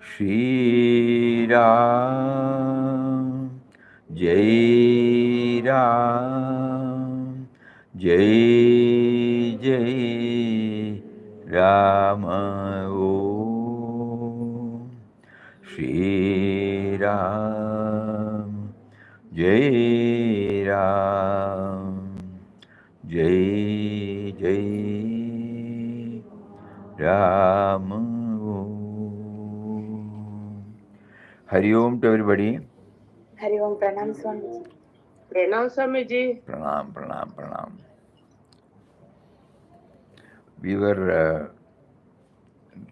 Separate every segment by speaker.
Speaker 1: Shri Ram, Jai Ram, Jai Jai Rama Om. Shri Ram, Jai Ram, Jai Jai Rama Om. Hari Om to everybody.
Speaker 2: Hari Om, Pranam Swamiji.
Speaker 3: Pranam Swamiji.
Speaker 1: Pranam, pranam, pranam. We were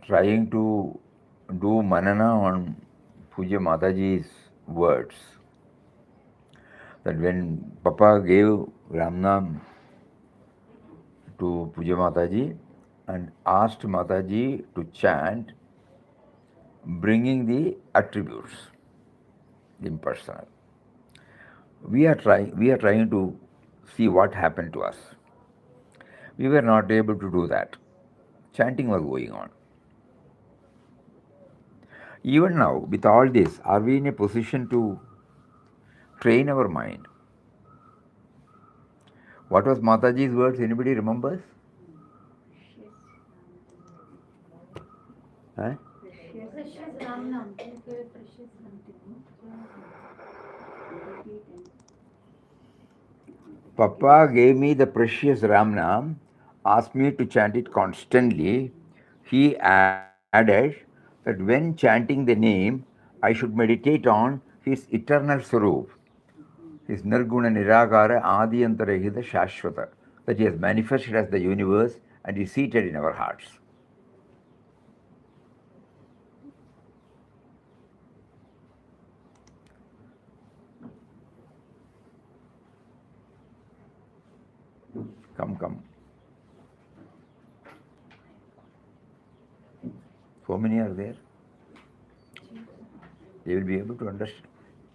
Speaker 1: trying to do manana on Puja Mataji's words. That when Papa gave Ramnam to Puja Mataji and asked Mataji to chant, bringing the attributes, the impersonal. We are trying to see what happened to us. We were not able to do that. Chanting was going on. Even now, with all this, are we in a position to train our mind? What was Mataji's words? Anybody remembers? Huh?
Speaker 4: Precious Ram Nam. Precious something.
Speaker 1: Papa gave me the precious Ramnam, asked me to chant it constantly. He added that when chanting the name, I should meditate on his eternal Swarup, his Nirguna Nirakara Adiyantarahita Shashvata, that he has manifested as the universe and is seated in our hearts. Come. So many are there. They will be able to understand.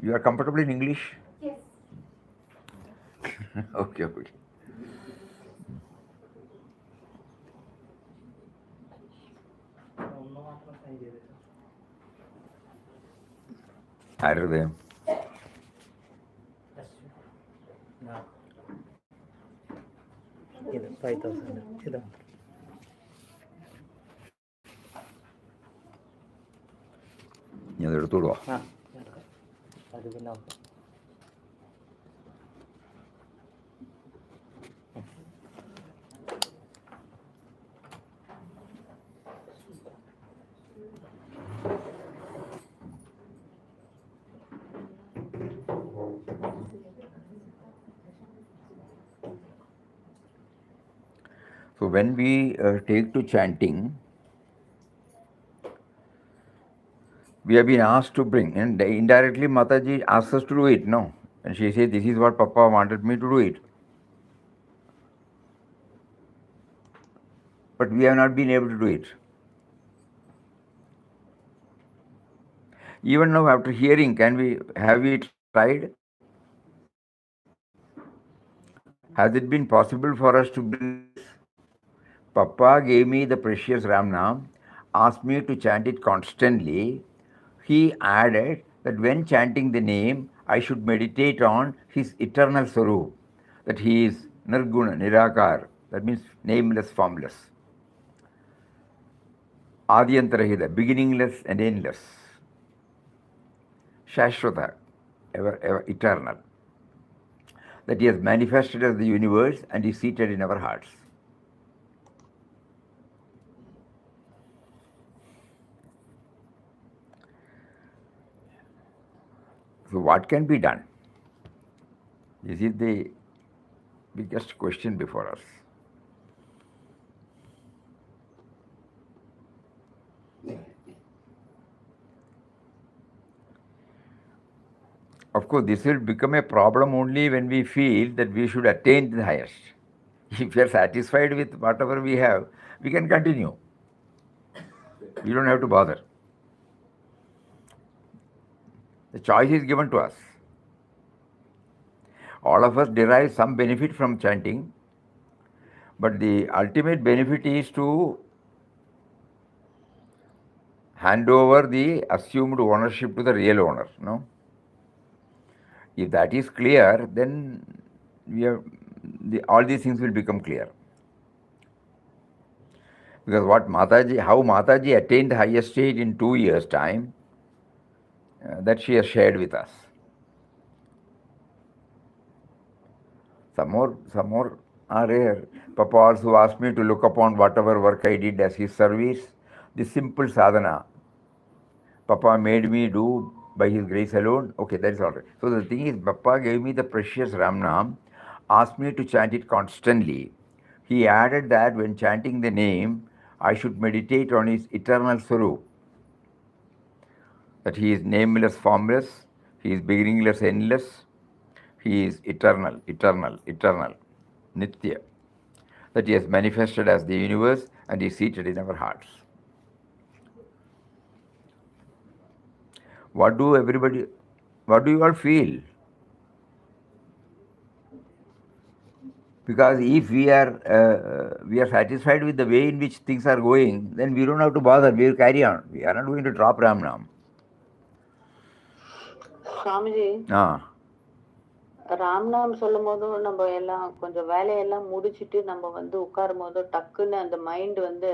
Speaker 1: You are comfortable in English?
Speaker 4: Yes.
Speaker 1: Okay. Higher them.
Speaker 5: ಇದು 5000 ಇದು
Speaker 1: ഞാൻ എടുത്തോളൂ.
Speaker 5: അത് പിന്നെ
Speaker 1: So when we take to chanting, we have been asked to bring, and indirectly Mataji asks us to do it, no? And she says, this is what Papa wanted me to do it. But we have not been able to do it. Even now, after hearing, have we tried? Has it been possible for us to bring this? Papa gave me the precious Ramnam, asked me to chant it constantly. He added that when chanting the name, I should meditate on his eternal Swarup, that he is Nirguna, Nirakar, that means nameless, formless. Adiyantarahita, beginningless and endless. Shashvata, ever eternal. That he has manifested as the universe and is seated in our hearts. So what can be done? This is the biggest question before us. Of course, this will become a problem only when we feel that we should attain the highest. If we are satisfied with whatever we have, we can continue. We don't have to bother. The choice is given to us. All of us derive some benefit from chanting, But the ultimate benefit is to hand over the assumed ownership to the real owner. No? If that is clear, then all these things will become clear. Because how Mataji attained highest stage in 2 years' time, that she has shared with us. Some more are there. Papa also asked me to look upon whatever work I did as his service. The simple sadhana Papa made me do by his grace alone. Okay, that is all right. So the thing is, Papa gave me the precious Ramnam, asked me to chant it constantly. He added that when chanting the name, I should meditate on his eternal Swarup, that he is nameless, formless, he is beginningless, endless, he is eternal, Nitya, that he has manifested as the universe and is seated in our hearts. What do you all feel? Because if we are satisfied with the way in which things are going, then we don't have to bother. We will carry on. We are not going to drop Ramnam.
Speaker 2: Swamiji Ramnath சொல்லும் போதும் நம்ம எல்லாம் கொஞ்சம் வேலையெல்லாம் முடிச்சுட்டு நம்ம வந்து உட்காரும் போதும் டக்குன்னு அந்த மைண்ட் வந்து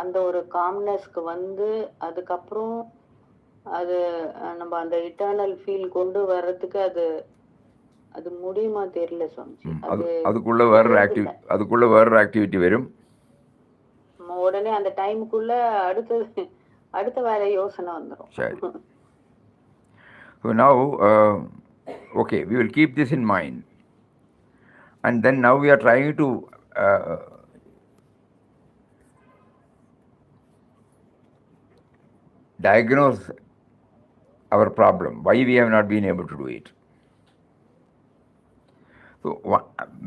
Speaker 2: அந்த ஒரு காம்னஸ்க்கு வந்து அதுக்கப்புறம் அது நம்ம அந்த இட்டர்னல் ஃபீல் கொண்டு வர்றதுக்கு அது முடியுமா தெரியல சுவாமிஜி.
Speaker 1: அதுக்குள்ள வேற ஆக்டிவிட்டி வரும்.
Speaker 2: உடனே அந்த டைமுக்குள்ள அடுத்த வேற யோசனை வந்துடும்.
Speaker 1: சரி. So now, okay, we will keep this in mind. And then now we are trying to diagnose our problem, why we have not been able to do it. So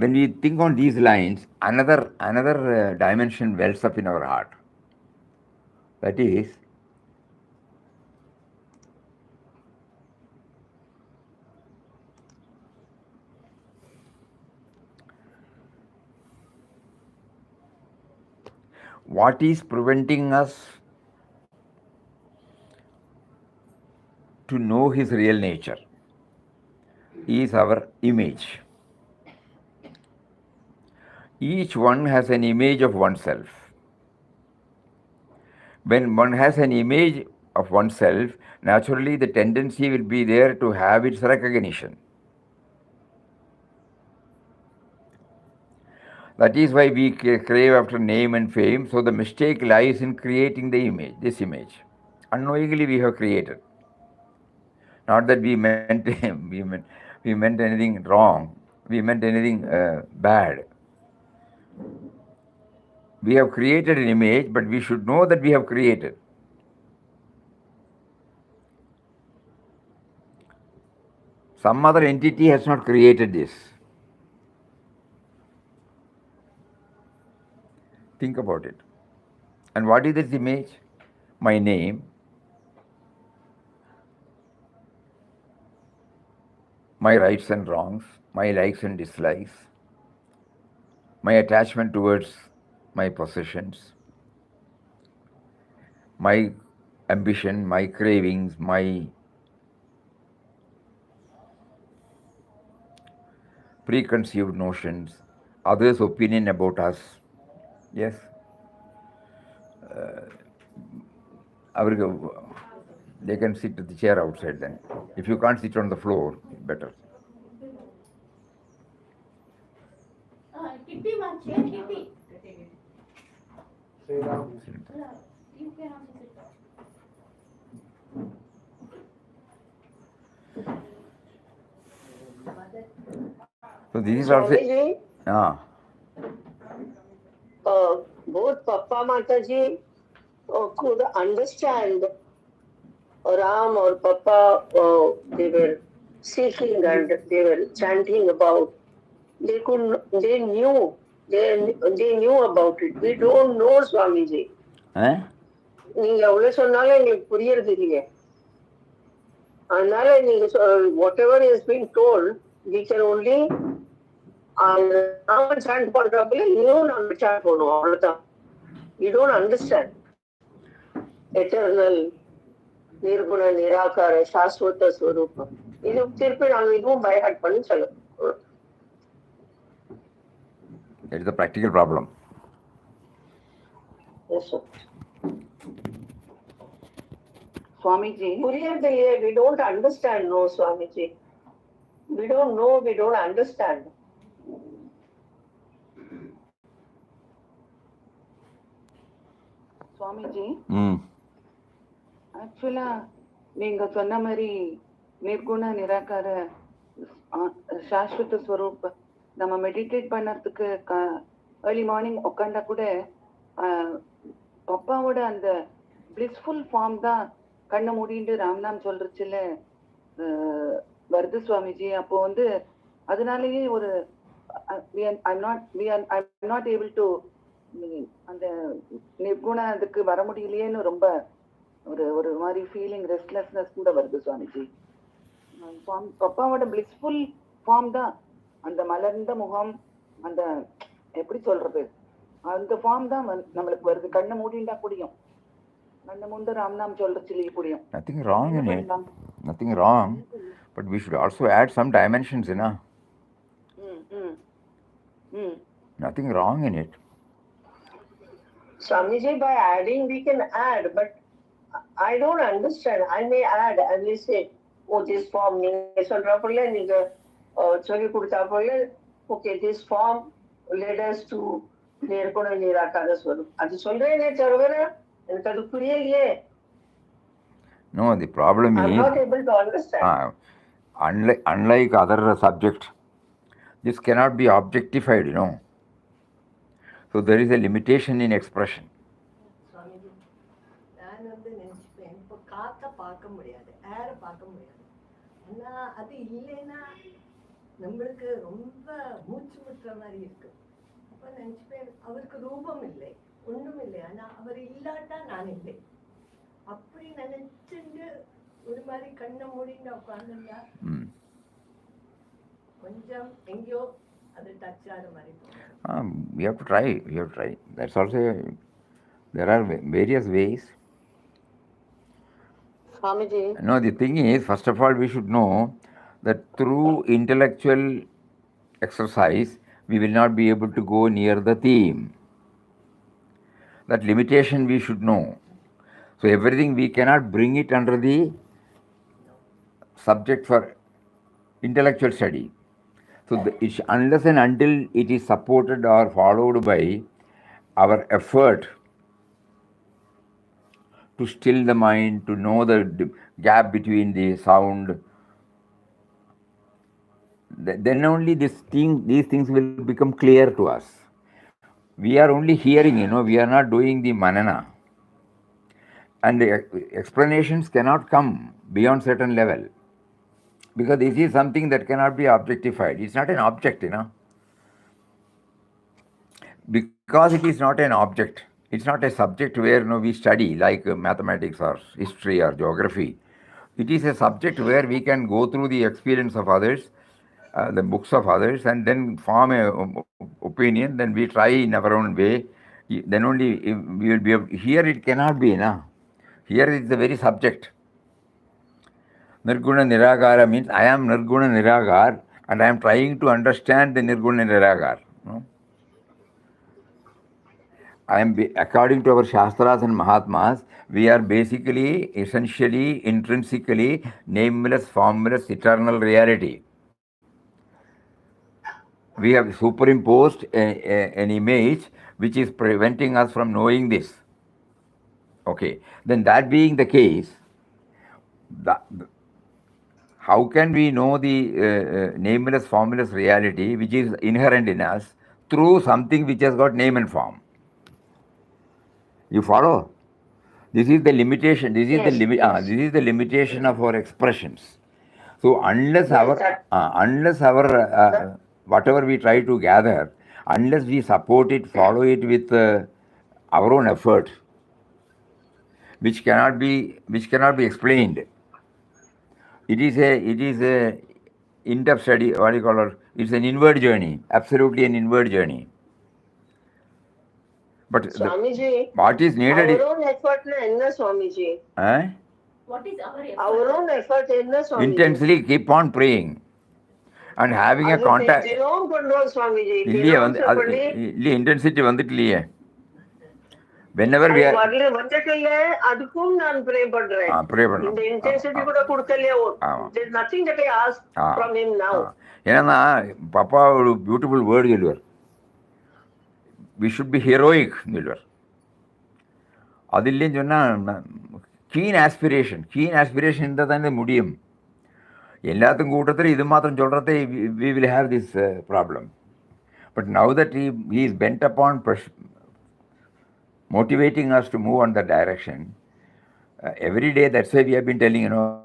Speaker 1: when we think on these lines, another dimension wells up in our heart. That is, what is preventing us to know his real nature is our image. Each one has an image of oneself. When one has an image of oneself, naturally the tendency will be there to have its recognition. That is why we crave after name and fame. So the mistake lies in creating this image. Unknowingly we have created. Not that we meant anything wrong. We meant anything bad. We have created an image, but we should know that we have created. Some other entity has not created this. Think about it. And what is this image? My name, my rights and wrongs, my likes and dislikes, my attachment towards my possessions, my ambition, my cravings, my preconceived notions, others' opinion about us. Yes. They can sit at the chair outside then. If you can't sit on the floor, better.
Speaker 4: Kitty, one chair, Kitty. You can also sit.
Speaker 1: So this is also.
Speaker 3: Both Papa Mataji could understand Ram or Papa, they were seeking and they were chanting about. They knew about it. We don't know, Swamiji. நீங்க எவ்வளவு சொன்னாலும் எங்களுக்கு புரியறது இல்லையே. அதனால நீங்க whatever is being told, we can only அந்த நாம சாண்ட் பண்றப்பல இன்னும் நாங்க சாண்ட் பண்ணுவோம், அவ்வளவுதான். யூ டோன்ட் அண்டர்ஸ்டாண்ட் எட்டர்னல் நிர்குண நிராகார சாஸ்வத ஸ்வரூபம். இது திருப்பி நாங்க இதுவும் பைஹார்ட் பண்ணி சொல்லுவோம்.
Speaker 1: That is the practical problem.
Speaker 3: Yes, sir.
Speaker 2: Swamiji,
Speaker 3: புரியறதில்லையே, we don't understand. No, Swamiji. We don't know, we don't understand.
Speaker 2: Swamiji,
Speaker 1: Mm.
Speaker 2: ஆக்சுவலா நீங்க சொன்ன மாதிரி நிர்குண நிராகார சாஸ்வத ஸ்வரூப் நம்ம மெடிடேட் பண்ணறதுக்கு ஏர்லி மார்னிங் உட்காண்டா கூட பப்பாவோட அந்த பிளிஸ்ஃபுல் ஃபார்ம் தான் கண்ணை மூடிட்டு ராம்நாம் சொல்றச்சுல வருது சுவாமிஜி. அப்போ வந்து அதனாலேயே ஒரு I'm not able to அந்த நிர்குண அதுக்கு வர முடியலையேன்னு ரொம்ப ஒரு ஒரு மாதிரி ஃபீலிங் ரெஸ்ட்லெஸ்னஸ் கூட வருது சுவாமிஜி. பப்பாவோட பிளிஸ்ஃபுல் ஃபார்ம் தான் அந்த மலர்ந்த முகம், அந்த எப்படி சொல்றது, அந்த ஃபார்ம் தான் நம்மளுக்கு வருது. கண்ணை மூடிண்டா புரியும், கண்ணை மூண்டு ராம்நாம் சொல்றச்சுலயே புரியும்.
Speaker 1: Nothing wrong in it. Nothing wrong. But we should also add some dimensions, you know. Nothing wrong in it.
Speaker 3: Swamiji, by adding we can add, but I don't understand. I may add, I may say, oh, this form, நீங்க சொல்றப்பல நீங்க சொல்லி கொடுத்தாப்பல, okay, this form led us to நிர்குண நிராகார ஸ்வரூபம். அது சொல்றேனே தவிர எனக்கு அது புரியலையே.
Speaker 1: No, the problem
Speaker 3: I'm
Speaker 1: is,
Speaker 3: not able to understand.
Speaker 1: unlike other subject, this cannot be objectified, you know. So there is a limitation in expression.
Speaker 6: Swamiji, நான் நினைச்சுப்பேன், இப்போ காற்றை பார்க்க முடியாது, ஏரை பார்க்க முடியாது. ஆனால் அது இல்லைன்னா நம்மளுக்கு ரொம்ப மூச்சு முட்டுற மாதிரி இருக்கு. அப்போ நினைச்சுப்பேன், அவருக்கு ரூபம் இல்லை, ஒன்றும் இல்லை, ஆனால் அவர் இல்லாட்டா நான் இல்லை. அப்படி நினைச்சுட்டு ஒரு மாதிரி கண்ணை மூடிட்டு உட்காந்துருந்தா கொஞ்சம் எங்கேயோ அது டச் ஆகிற மாதிரி.
Speaker 1: We have to try. That's also, there are various ways.
Speaker 2: Swamiji,
Speaker 1: No, the thing is, first of all, we should know that through intellectual exercise, we will not be able to go near the theme. That limitation we should know. So everything we cannot bring it under the subject for intellectual study. So unless and until it is supported or followed by our effort to still the mind, to know the gap between the sound, then only these things will become clear to us. We are only hearing, you know, we are not doing the manana. And the explanations cannot come beyond certain level. Because this is something that cannot be objectified. It's not an object, you know. Because it is not an object, it's not a subject where, you know, we study like mathematics or history or geography. It is a subject where we can go through the experience of others, the books of others, and then form a opinion. Then we try in our own way. Then only we will be able. Here it cannot be, na. Here is the very subject. Nirguna Niragara means I am Nirguna Niragar and I am trying to understand the Nirguna Niragar. No? According to our Shastras and Mahatmas, we are basically, essentially, intrinsically, nameless, formless, eternal reality. We have superimposed an image which is preventing us from knowing this. Okay, then that being the case, how can we know the nameless, formless reality which is inherent in us through something which has got name and form? You follow? This is the limitation. This is the limitation of our expressions. So unless our whatever we try to gather, unless we support it, follow it with our own effort, which cannot be explained. It is in-depth study, what do you call it? It's an inward journey, absolutely an inward journey. But
Speaker 3: Swamiji,
Speaker 1: what is needed
Speaker 3: our own effort na enna Swamiji?
Speaker 4: What is our effort?
Speaker 3: Our own effort enna Swamiji?
Speaker 1: intensely keep on praying and having a
Speaker 3: அது
Speaker 1: contact.
Speaker 3: தினம் பண்றோம் சுவாமிஜி
Speaker 1: இல்லையே
Speaker 3: தினம்
Speaker 1: வந்து அது
Speaker 3: பண்ணி
Speaker 1: இல்லையே intensity வந்துட்டு இல்லையே. whenever we
Speaker 3: அது
Speaker 1: are
Speaker 3: வரல வந்துட்டு இல்ல அதுக்கும் நான் ப்ரே பண்றேன்
Speaker 1: ப்ரே
Speaker 3: இந்த
Speaker 1: பண்ணணும்.
Speaker 3: இன்டென்சிட்டி கூட கொடுக்கலையே
Speaker 1: ஆமா.
Speaker 3: there's nothing that I ask from him now.
Speaker 1: ஏன்னா பாப்பா ஒரு பியூட்டிஃபுல் வேர்டு சொல்லுவார், வி ஷுட் பி ஹீரோயிக் சொல்லுவார். அது இல்லைன்னு சொன்னால் கீன் ஆஸ்பிரேஷன் இருந்தால் தானே முடியும். எல்லாத்துக்கும் கூட்டத்தில் இது மாத்திரம் சொல்கிறதே we will have this problem. But now that he is bent upon motivating us to move on that direction. Every day, that's why we have been telling,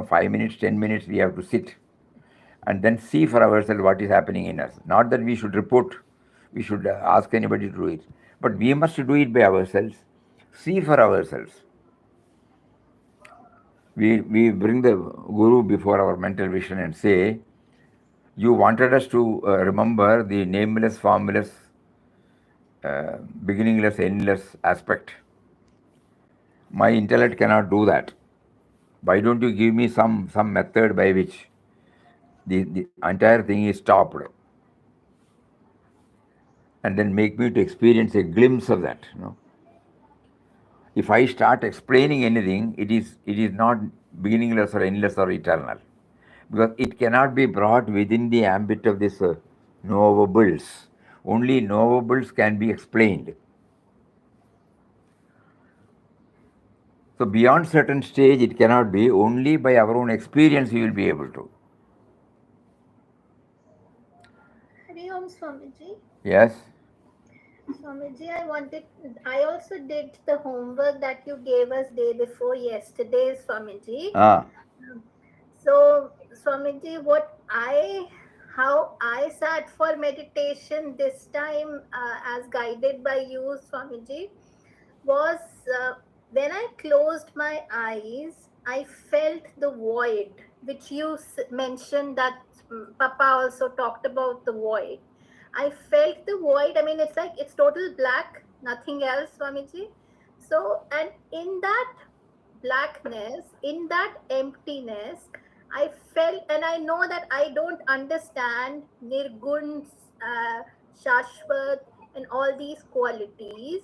Speaker 1: 5 minutes, 10 minutes, we have to sit and then see for ourselves what is happening in us. Not that we should report, we should ask anybody to do it, but we must do it by ourselves, see for ourselves. We bring the Guru before our mental vision and say, you wanted us to remember the nameless, formless, beginningless, endless aspect. My intellect cannot do that. Why don't you give me some method by which the entire thing is stopped, and then make me to experience a glimpse of that. If I start explaining anything, it is not beginningless or endless or eternal, because it cannot be brought within the ambit of this knowables. Only knowables can be explained. So beyond certain stage, it cannot be. Only by our own experience we will be able to.
Speaker 7: Hari Om Swamiji.
Speaker 1: Yes.
Speaker 7: Swamiji, I also did the homework that you gave us day before yesterday, Swamiji. So, Swamiji, how I sat for meditation this time, as guided by you, Swamiji, was when I closed my eyes, I felt the void, which you mentioned that Papa also talked about the void. I felt the void. I mean, it's total black, nothing else, Swamiji. So, and in that blackness, in that emptiness, I felt, and I know that I don't understand Nirgun, Shashwat, and all these qualities.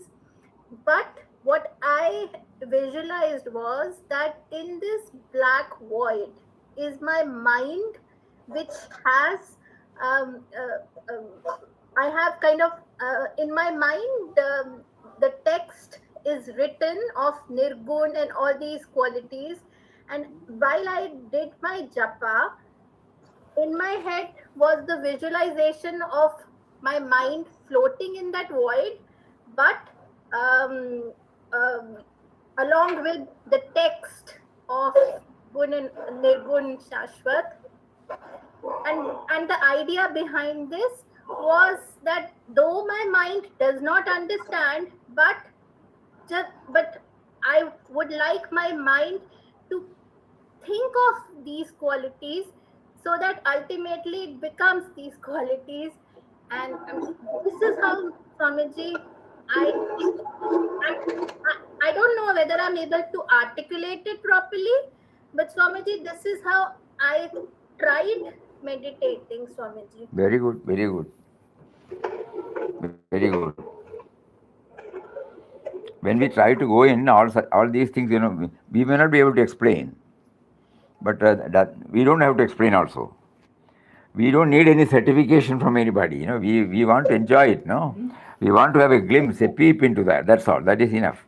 Speaker 7: But what I visualized was that in this black void is my mind, which has I have kind of in my mind the text is written of Nirgun and all these qualities, and while I did my japa, in my head was the visualization of my mind floating in that void, but along with the text of Gun and Nirgun Shashwat. And the idea behind this was that though my mind does not understand, but I would like my mind to think of these qualities so that ultimately it becomes these qualities. And this is how, Swamiji, I don't know whether I'm able to articulate it properly, but Swamiji, this is how I tried meditating, Swamiji.
Speaker 1: Very good, very good. Very good. When we try to go in, all these things, we may not be able to explain, but that we don't have to explain also. We don't need any certification from anybody. We want to enjoy it. We want to have a glimpse, a peep into that. That's all. That is enough.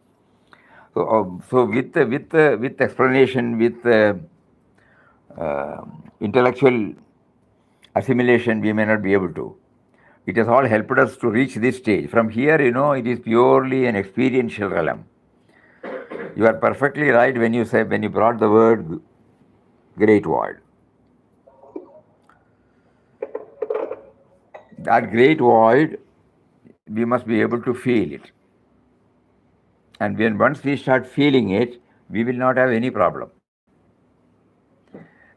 Speaker 1: So with explanation, with intellectual assimilation, we may not be able to. It has all helped us to reach this stage. From here, it is purely an experiential realm. You are perfectly right when you brought the word great void. That great void, we must be able to feel it. And once we start feeling it, we will not have any problem.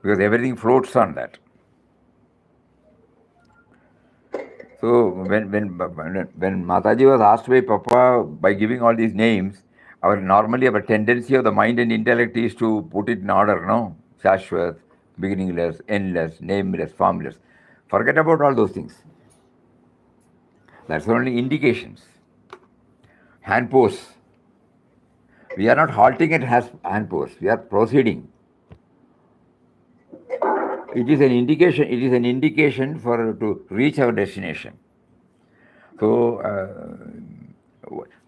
Speaker 1: Because everything floats on that. So when Mataji was asked by Papa by giving all these names, our tendency of the mind and intellect is to put it in order, no? Shashwat, beginningless, endless, nameless, formless. Forget about all those things. That's only indications. Hand pose. We are not halting at hand pose. We are proceeding. It is an indication. It is an indication for to reach our destination. So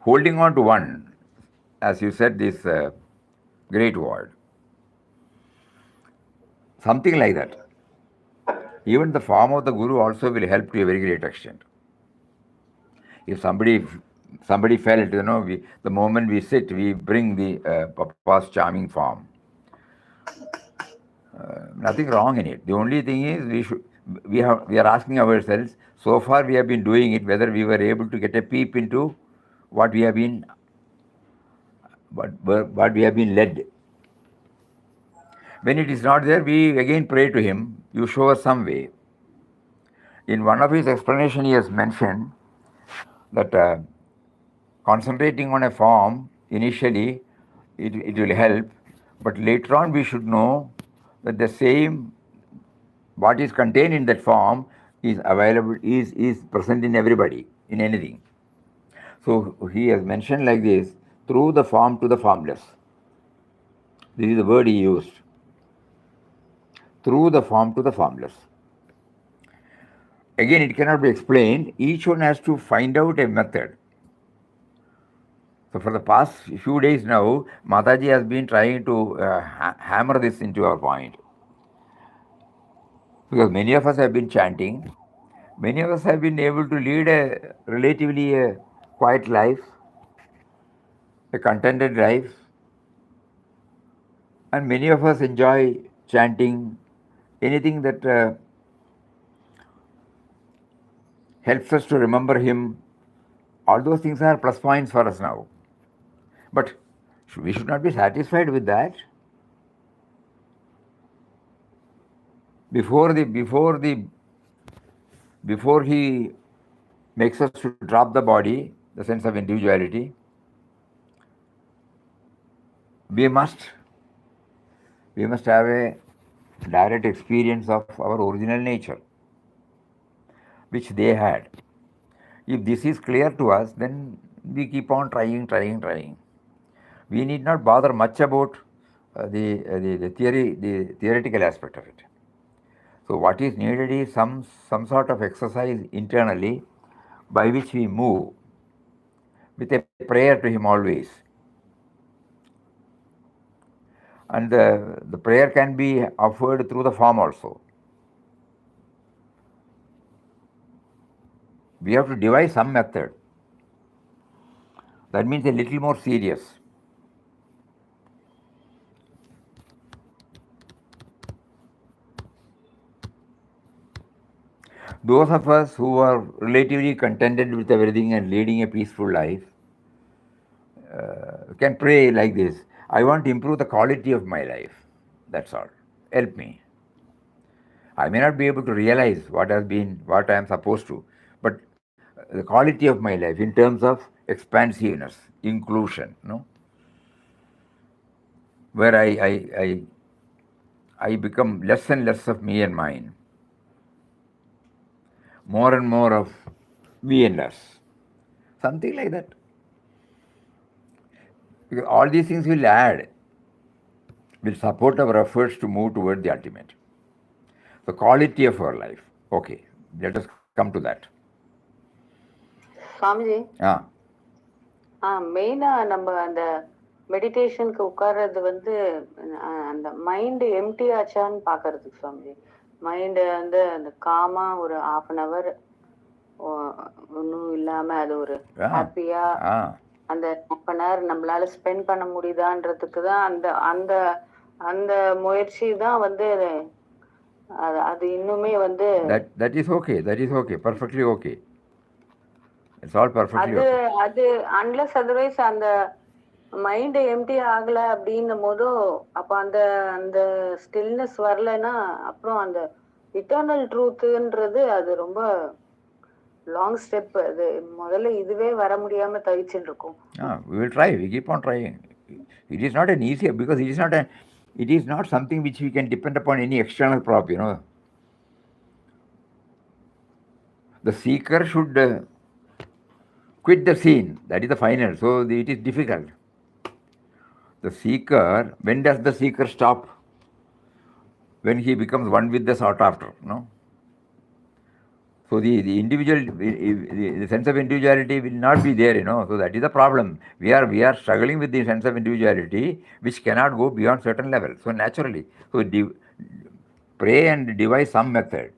Speaker 1: holding on to one, as you said, this great word, something like that. Even the form of the guru also will help to a very great extent. If somebody felt, the moment we sit, we bring the Papa's charming form. Nothing wrong in it. The only thing is we are asking ourselves. So far, we have been doing it. Whether we were able to get a peep into what we have been, what we have been led. When it is not there, we again pray to him. You show us some way. In one of his explanations, he has mentioned that concentrating on a form initially it will help, but later on we should know that the same what is contained in that form is available, is present in everybody, in anything. So he has mentioned like this: through the form to the formless. This is the word he used. Through the form to the formless. Again, it cannot be explained. Each one has to find out a method. So for the past few days now, Mataji has been trying to hammer this into our point. Because many of us have been chanting, many of us have been able to lead a relatively quiet life, a contented life, and many of us enjoy chanting anything that helps us to remember him. All those things are plus points for us now. But we should not be satisfied with that. Before he makes us to drop the body, the sense of individuality, we must have a direct experience of our original nature, which they had. If this is clear to us, then we keep on trying. We need not bother much about the theoretical aspect of it. So what is needed is some sort of exercise internally by which we move with a prayer to him always. And the prayer can be offered through the form also. We have to devise some method. That means a little more serious. Those of us who are relatively contented with everything and leading a peaceful life can pray like this: I want to improve the quality of my life. That's all. Help me. I may not be able to realize what I am supposed to, but the quality of my life in terms of expansiveness, inclusion, where I become less and less of me and mine, more and more of we and us, something like that. Because all these things will support our efforts to move toward the ultimate. The quality of our life. Okay, let us come to that.
Speaker 2: Swamiji,
Speaker 1: Ah.
Speaker 2: மெயினா நம்ம அந்த மெடிடேஷனுக்கு உட்கார்றது வந்து அந்த mind empty ஆச்சான்னு பாக்குறதுக்கு Swamiji. Mind வந்து அந்த gamma ஒரு 1/2 hour ஒன்றும் இல்லாம அது ஒரு ஹாப்பியா அந்த 1/2 hour நம்மளால ஸ்பெண்ட் பண்ண முடியுதான்றதுக்கு தான் அந்த அந்த அந்த முயற்சி தான் வந்து அது இன்னுமே வந்து
Speaker 1: that is okay, perfectly okay. It's all perfectly okay.
Speaker 2: அது அன்லெஸ் அதர்வைஸ் அந்த மைண்ட் எம்டி ஆகல அப்படின்னும் போதும் அப்ப அந்த அந்த ஸ்டில்னஸ் வரலன்னா அப்புறம் அந்த இட்டர்னல் ட்ரூத்ன்றது அது ரொம்ப லாங் ஸ்டெப். அது முதல்ல இதுவே வர முடியாம தவிச்சுட்டு இருக்கோம்.
Speaker 1: We will try. We keep on trying. It is not an easy, because it is not something which we can depend upon any external prop. The seeker should quit the scene. That is the final. So it is difficult. The seeker, when does the seeker stop? When he becomes one with the sought after. So the individual, the sense of individuality will not be there. So that is the problem. We are struggling with the sense of individuality, which cannot go beyond certain level. So naturally, pray and devise some method.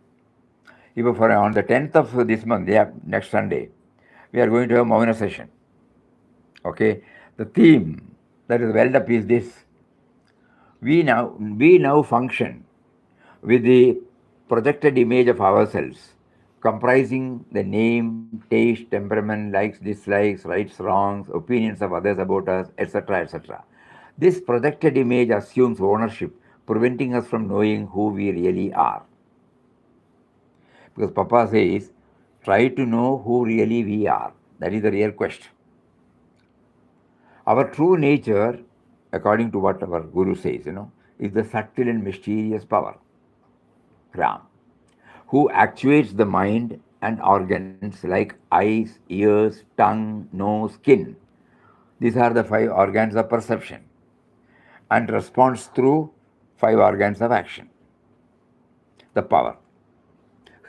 Speaker 1: Even for on the 10th of this month, next Sunday, we are going to have Mauna session. Okay, the theme that is welled up is this: we now function with the projected image of ourselves, comprising the name, taste, temperament, likes, dislikes, rights, wrongs, opinions of others about us, etc., etc. This projected image assumes ownership, preventing us from knowing who we really are. Because Papa says, try to know who really we are. That is the real question. Our true nature, according to what our Guru says, is the subtle and mysterious power, Ram, who actuates the mind and organs like eyes, ears, tongue, nose, skin. These are the 5 organs of perception, and responds through 5 organs of action. The power.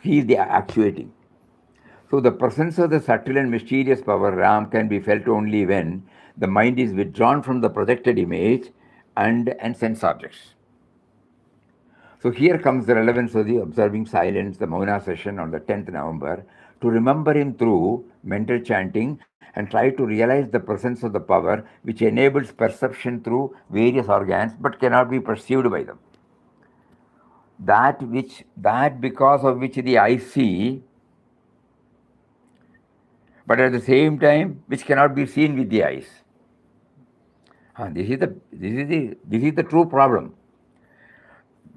Speaker 1: He is the actuating. So the presence of the subtle and mysterious power, Ram, can be felt only when the mind is withdrawn from the projected image and sense objects. So here comes the relevance of the observing silence, the Mauna session on the 10th November, to remember him through mental chanting and try to realize the presence of the power which enables perception through various organs but cannot be perceived by them. That because of which the eye see, but at the same time which cannot be seen with the eyes. This is the true problem.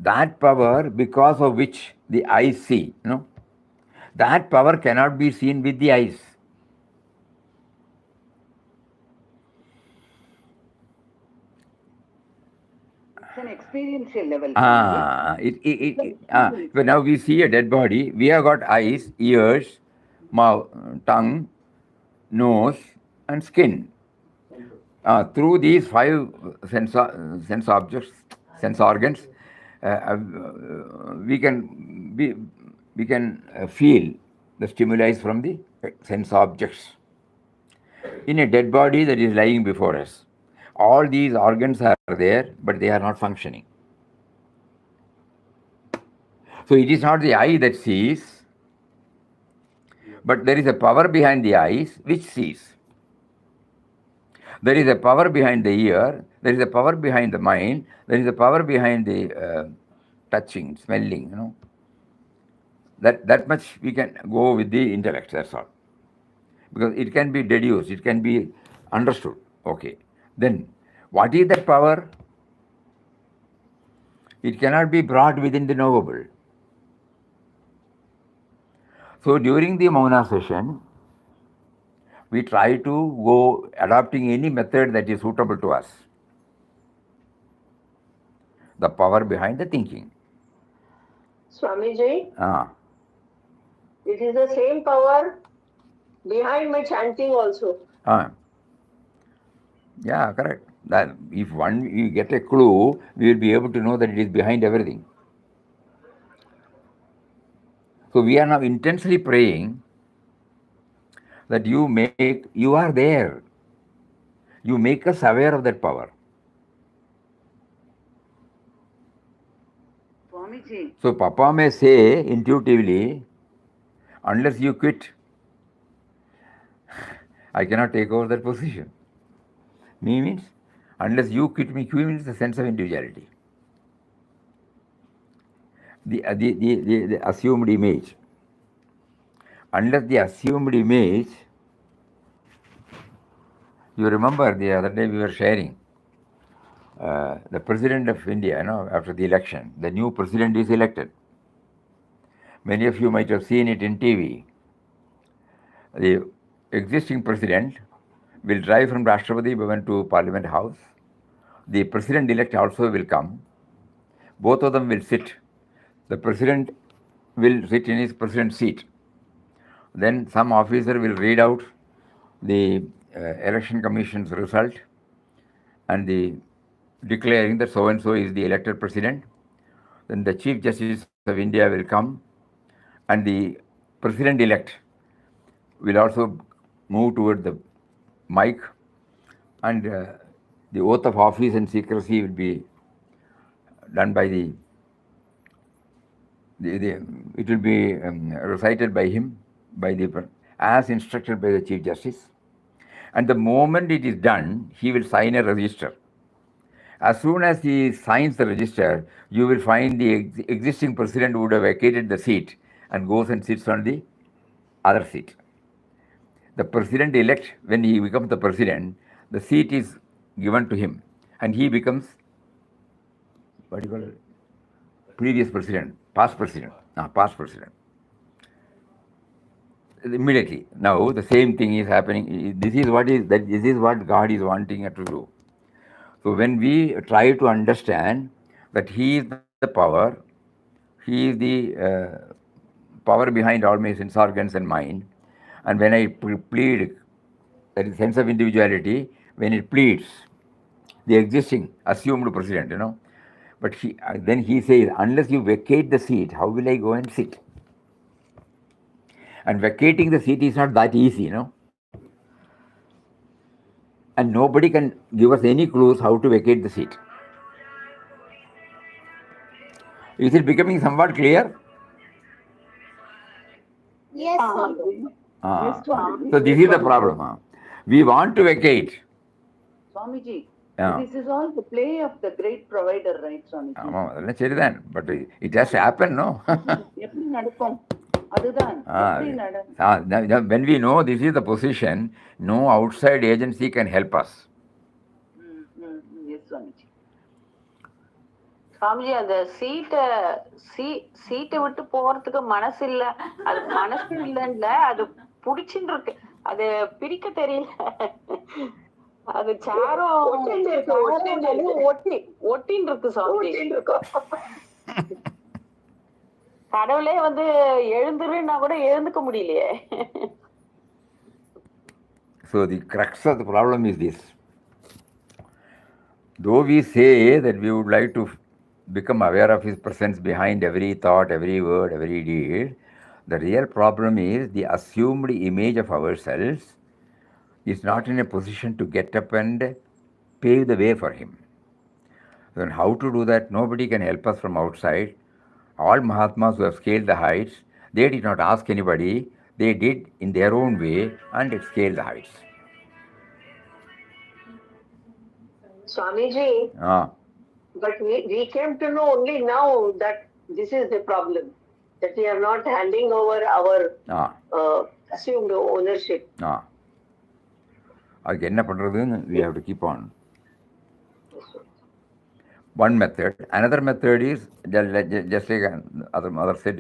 Speaker 1: That power because of which the eyes see, that power cannot be seen with the eyes.
Speaker 2: It's an experiential level.
Speaker 1: But now we see a dead body. We have got eyes, ears, mouth, tongue, nose, and skin. Through these 5 sense organs, we can feel the stimuli from the sense objects. In a dead body that is lying before us, all these organs are there, but they are not functioning. So it is not the eye that sees, but there is a power behind the eyes which sees. There is a power behind the ear, there is a power behind the mind, there is a power behind the touching, smelling, That much we can go with the intellect, that's all. Because it can be deduced, it can be understood. Okay. Then, what is that power? It cannot be brought within the knowable. So during the Mauna session, we try to go adopting any method that is suitable to us. The power behind the thinking.
Speaker 3: Swamiji, it is the same power behind my chanting also.
Speaker 1: Yeah, correct. That if you get a clue, we will be able to know that it is behind everything. So we are now intensely praying that you are there. You make us aware of that power.
Speaker 2: Swamiji.
Speaker 1: So Papa may say intuitively, unless you quit, I cannot take over that position. Me means, unless you quit me, Q means the sense of individuality. The assumed image. Unless the assumed image, you remember the other day we were sharing, the President of India, after the election, the new President is elected. Many of you might have seen it in TV. The existing president will drive from Rashtrapati Bhavan to Parliament House. The president-elect also will come. Both of them will sit. The president will sit in his president's seat. Then some officer will read out the election commission's result and the declaring that so and so is the elected president. Then the Chief Justice of India will come, and the president-elect will also move toward the mic, and the oath of office and secrecy will be done by it will be recited by him, as instructed by the Chief Justice. And the moment it is done, he will sign a register. As soon as he signs the register, you will find the existing president would have vacated the seat and goes and sits on the other seat. The president-elect, when he becomes the president, the seat is given to him, and he becomes, what do you call it? Previous president, past president. Past president. Immediately. Now the same thing is happening. This is what God is wanting us to do. So when we try to understand that He is the power, He is the power behind all my sense organs and mind, and when I plead, that is sense of individuality, when it pleads the existing assumed president, but then he says, unless you vacate the seat, how will I go and sit? And vacating the seat is not that easy. And nobody can give us any clues how to vacate the seat. Is it becoming somewhat clear?
Speaker 7: Yes, Swamiji.
Speaker 2: Yes, Swamiji.
Speaker 1: So this is the problem. We want to vacate.
Speaker 2: Swamiji,
Speaker 1: Yeah.
Speaker 2: this is all the play of the great provider, right, Swamiji?
Speaker 1: But it has to happen, no?
Speaker 2: எப்படி நடக்கும் அதுதான் எப்படி நடக்கும்
Speaker 1: When we know this is the position, no outside agency can help us.
Speaker 2: Yes, Swamiji. Swamiji அந்த சீட்டை விட்டு போறதுக்கு மனசு இல்ல, அது மனசு இல்லைன்னு அது புடிச்சுட்டு இருக்கு, அது பிரிக்க தெரியல. அது சேரும் ஒட்டின்னு இருக்கு சுவாமிஜி. கடவுளே எழுந்துருன்னா கூட எழுந்துக்க முடியலையே.
Speaker 1: So the crux of the problem is this. Though we say that we would like to become aware of His presence behind every thought, every word, every deed, the real problem is the assumed image of ourselves is not in a position to get up and pave the way for Him. Then how to do that? Nobody can help us from outside. All Mahatmas who have scaled the heights, they did not ask anybody, they did in their own way and scaled the heights.
Speaker 3: Swamiji, but we came to know only now that this is the problem, that we are not handing over our assumed ownership.
Speaker 1: அதுக்கு என்ன பண்றதுன்னு we have to keep on. One method. Another method is just like other said,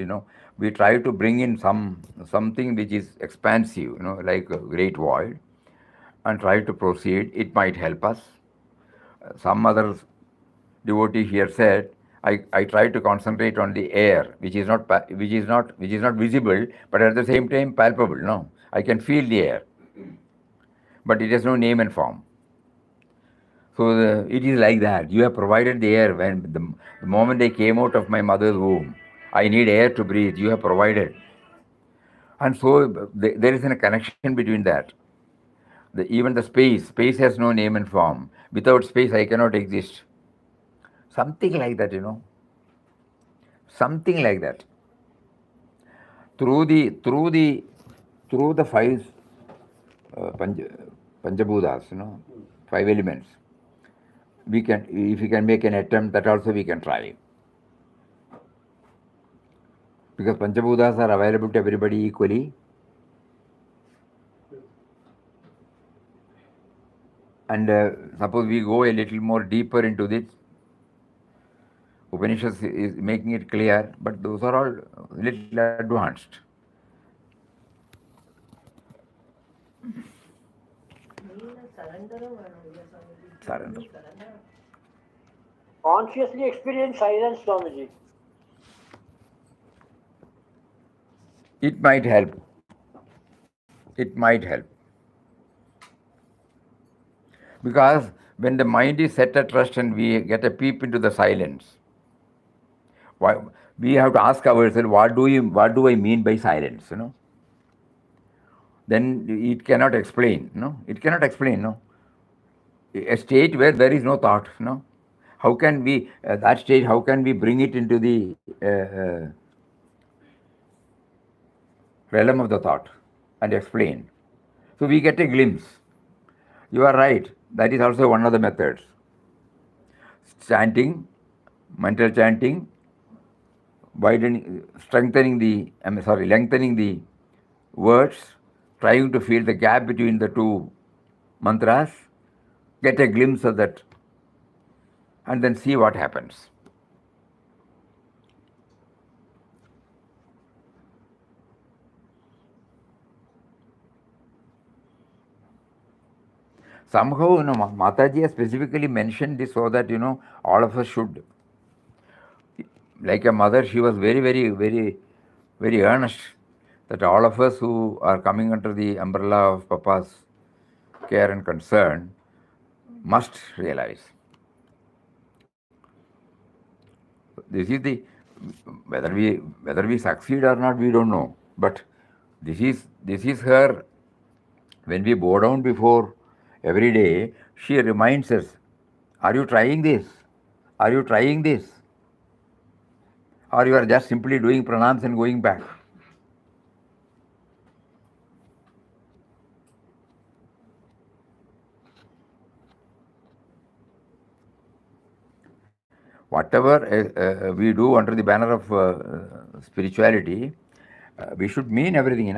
Speaker 1: we try to bring in something which is expansive, like a great void, and try to proceed. It might help us. Some other devotee here said, I try to concentrate on the air, which is not visible, but at the same time palpable. No, I can feel the air, but it has no name and form. So it is like that. You have provided the air. When the moment I came out of my mother's womb, I need air to breathe. You have provided. And so there is a connection between that. Even the space has no name and form. Without space, I cannot exist. Something like that, Something like that. Through the five Panchabhutas, 5 elements. If we can make an attempt, that also we can try. Because Panchabhutas are available to everybody equally. And suppose we go a little more deeper into this, Upanishads is making it clear, but those are all little advanced. Surrender.
Speaker 5: Consciously experience silence, Swamiji.
Speaker 1: It might help. It might help. Because when the mind is set at rest and we get a peep into the silence, why, we have to ask ourselves, what do I mean by silence? Then it cannot explain. It cannot explain. A state where there is no thought. How can we that state? How can we bring it into the realm of the thought and explain? So we get a glimpse. You are right. That is also one of the methods. Chanting, mental chanting, lengthening the words, trying to feel the gap between the two mantras, get a glimpse of that, and then see what happens. Somehow, Mataji has specifically mentioned this so that, all of us should. Like a mother, she was very, very, very, very earnest that all of us who are coming under the umbrella of Papa's care and concern must realize. This is the whether we succeed or not, we don't know. But this is her. When we bow down before every day, she reminds us, are you trying this? Are you trying this? Or you are just simply doing pranams and going back? Whatever we do under the banner of spirituality, we should mean everything,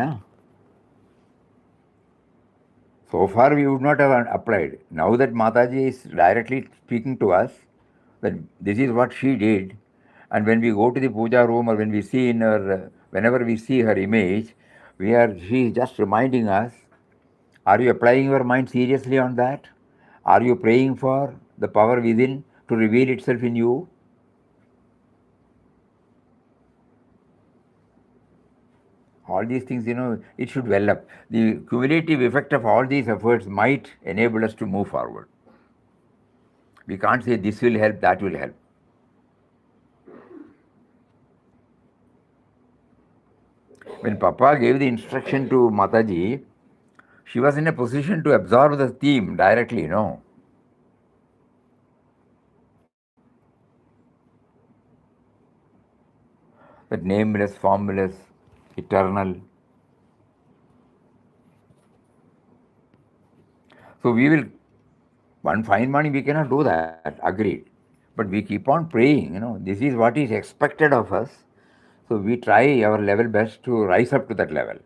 Speaker 1: So far we would not have applied. Now that Mataji is directly speaking to us, that this is what she did, and when we go to the puja room or when we see in her, whenever we see her image, she is just reminding us, are you applying your mind seriously on that? Are you praying for the power within to reveal itself in you? All these things, it should well up. The cumulative effect of all these efforts might enable us to move forward. We can't say this will help, that will help. When Papa gave the instruction to Mataji, she was in a position to absorb the theme directly, That nameless, formless, eternal. So we will, one fine morning we cannot do that, agreed. But we keep on praying, this is what is expected of us. So we try our level best to rise up to that level.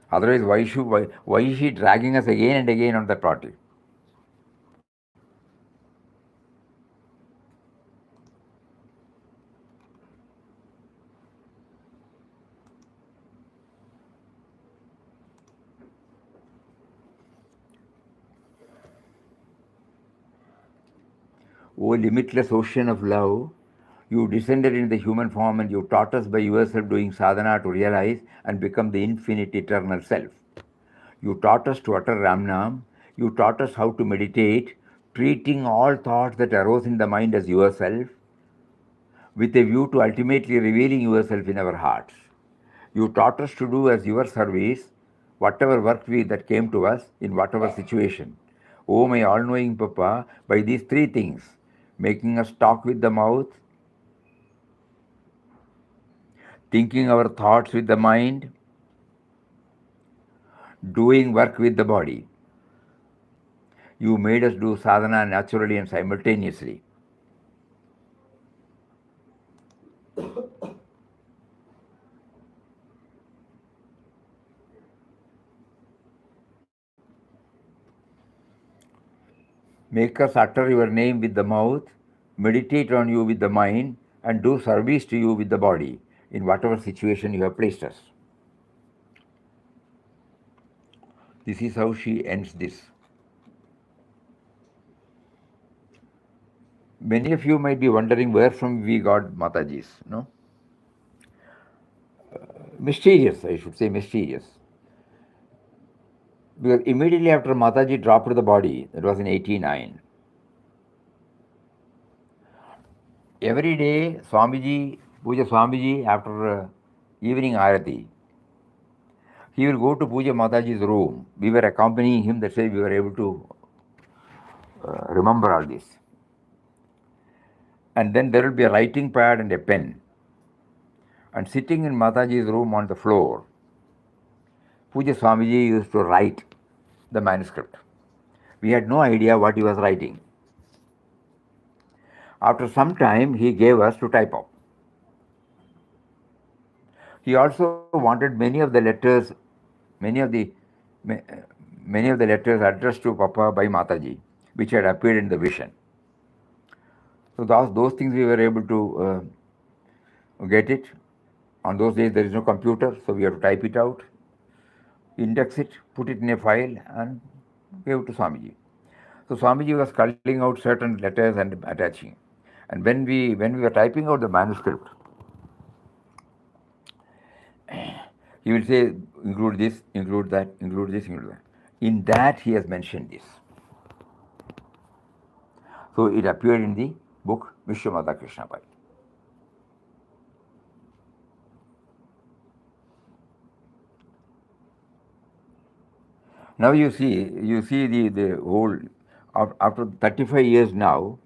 Speaker 1: Otherwise, why is she dragging us again and again on that throttle? O limitless ocean of love, you descended in the human form and you taught us by yourself doing sadhana to realize and become the infinite eternal self. You taught us to utter Ramnam. You taught us how to meditate, treating all thoughts that arose in the mind as yourself, with a view to ultimately revealing yourself in our hearts. You taught us to do as your service whatever work that came to us in whatever situation. O my all-knowing Papa, by these three things, making us talk with the mouth, thinking our thoughts with the mind, doing work with the body. You made us do sadhana naturally and simultaneously. Make us utter your name with the mouth, meditate on you with the mind, and do service to you with the body. in whatever situation you have placed us. This is how she ends this. Many of you might be wondering where from we got Mataji's, no? Mysterious, I should say, mysterious. Because immediately after Mataji dropped the body, that was in 89, every day Swamiji, Puja Swamiji, after evening Arati, he will go to Puja Mataji's room. We were accompanying him, that's why we were able to remember all this. And then there will be a writing pad and a pen. And sitting in Mataji's room on the floor, Puja Swamiji used to write the manuscript. We had no idea what he was writing. After some time, he gave us to type up. He also wanted many of the letters, many of the many of the letters addressed to Papa by Mataji, which had appeared in the vision. So those things we were able to get it. On those days there is no computer, so we have to type it out, index it, put it in a file, and give it to Swamiji. So Swamiji was culling out certain letters and attaching. And when we were typing out the manuscript, he will say, include this, include that, include this, include that. In that he has mentioned this. So it appeared in the book Vishwamata Krishna Pai. Now you see the whole, after 35 years now,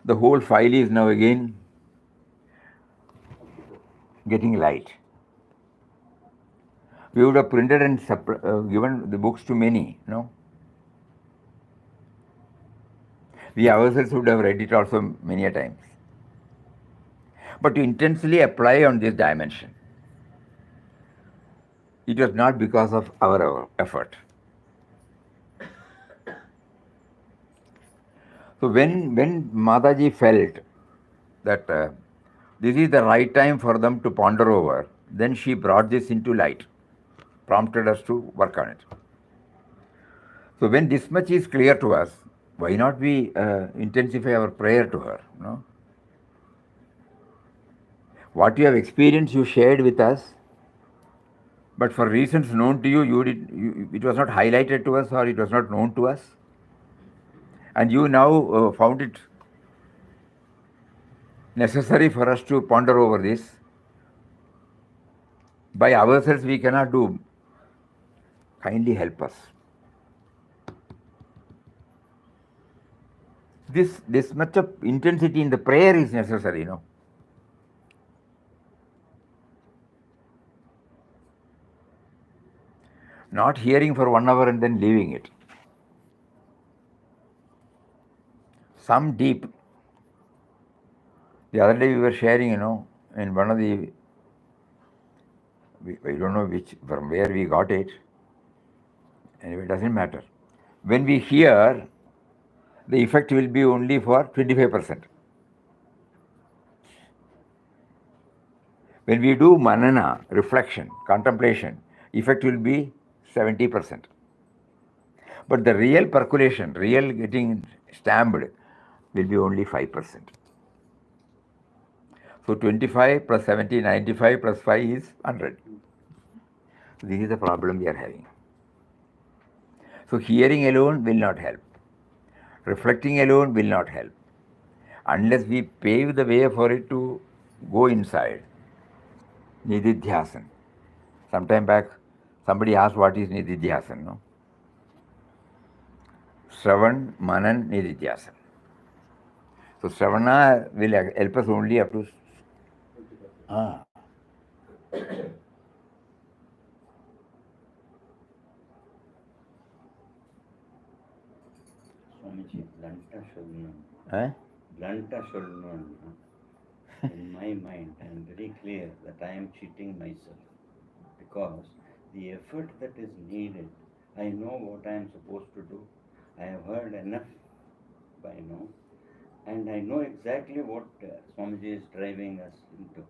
Speaker 1: the whole file is now again getting light. We would have printed and given the books to many, no? We ourselves would have read it also many a times. But to intensely apply on this dimension, it was not because of our effort. So when Mataji felt that this is the right time for them to ponder over, then she brought this into light, prompted us to work on it. So when this much is clear to us, why not we intensify our prayer to her? No? What you have experienced, you shared with us, but for reasons known to you, it was not highlighted to us or it was not known to us. And you now found it necessary for us to ponder over this. By ourselves we cannot do. Kindly help us. This much of intensity in the prayer is necessary, no? Not hearing for 1 hour and then leaving it. Some deep. The other day we were sharing, in one of the, I don't know from where we got it. Anyway, it doesn't matter. When we hear, the effect will be only for 25%. When we do manana, reflection, contemplation, effect will be 70%. But the real percolation, real getting stamped, will be only 5%. So 25 plus 70, 95 plus 5 is 100. So this is the problem we are having. So hearing alone will not help. Reflecting alone will not help. Unless we pave the way for it to go inside. Nididhyasan. Sometime back, somebody asked what is Nididhyasan, no? Shravan, Manan, Nididhyasan. So Shravana will help us only up to...
Speaker 8: Swamiji, Blanta Sholnon. In my mind, I am very clear that I am cheating myself because the effort that is needed, I know what I am supposed to do. I have heard enough by now. And I know exactly what Swamiji is driving us into.